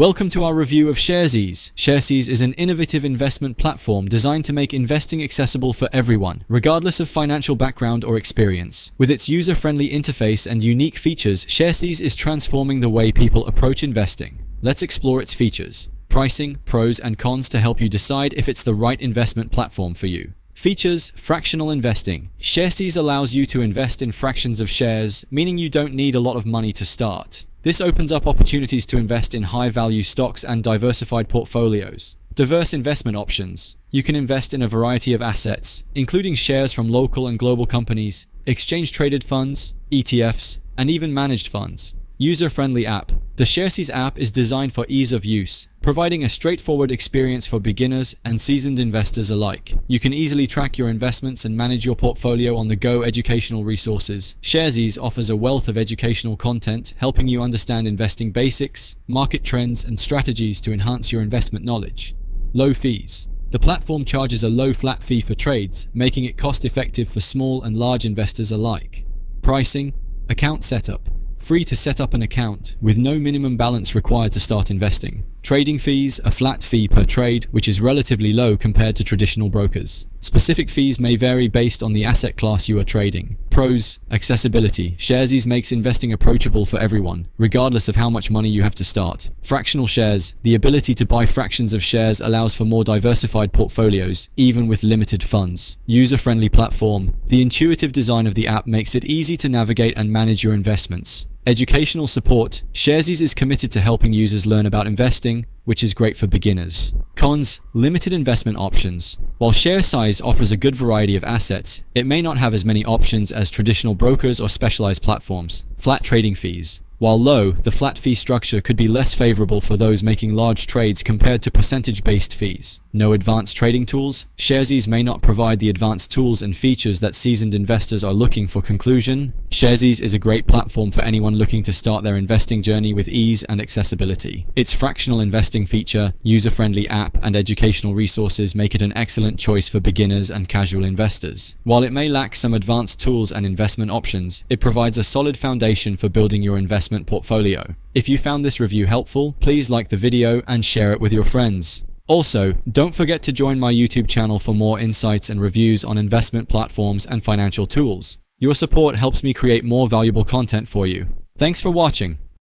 Welcome to our review of Sharesies. Sharesies is an innovative investment platform designed to make investing accessible for everyone, regardless of financial background or experience. With its user-friendly interface and unique features, Sharesies is transforming the way people approach investing. Let's explore its features, pricing, pros and cons to help you decide if it's the right investment platform for you. Features: fractional investing. Sharesies allows you to invest in fractions of shares, meaning you don't need a lot of money to start. This opens up opportunities to invest in high-value stocks and diversified portfolios. Diverse investment options. You can invest in a variety of assets, including shares from local and global companies, exchange-traded funds, ETFs, and even managed funds. User-friendly app. The Sharesies app is designed for ease of use, providing a straightforward experience for beginners and seasoned investors alike. You can easily track your investments and manage your portfolio on the go. Educational resources. Sharesies offers a wealth of educational content, helping you understand investing basics, market trends, and strategies to enhance your investment knowledge. Low fees. The platform charges a low flat fee for trades, making it cost-effective for small and large investors alike. Pricing. Account setup. Free to set up an account, with no minimum balance required to start investing. Trading fees, a flat fee per trade, which is relatively low compared to traditional brokers. Specific fees may vary based on the asset class you are trading. Pros: accessibility. Sharesies makes investing approachable for everyone, regardless of how much money you have to start. Fractional shares. The ability to buy fractions of shares allows for more diversified portfolios, even with limited funds. User-friendly platform. The intuitive design of the app makes it easy to navigate and manage your investments. Educational support. Sharesies is committed to helping users learn about investing, which is great for beginners. Cons: limited investment options. While Sharesies offers a good variety of assets, it may not have as many options as traditional brokers or specialized platforms. Flat trading fees. While low, the flat fee structure could be less favorable for those making large trades compared to percentage-based fees. No advanced trading tools. Sharesies may not provide the advanced tools and features that seasoned investors are looking for. Conclusion: Sharesies is a great platform for anyone looking to start their investing journey with ease and accessibility. Its fractional investing feature, user-friendly app, and educational resources make it an excellent choice for beginners and casual investors. While it may lack some advanced tools and investment options, it provides a solid foundation for building your investment portfolio. If you found this review helpful, please like the video and share it with your friends. Also, don't forget to join my YouTube channel for more insights and reviews on investment platforms and financial tools. Your support helps me create more valuable content for you. Thanks for watching.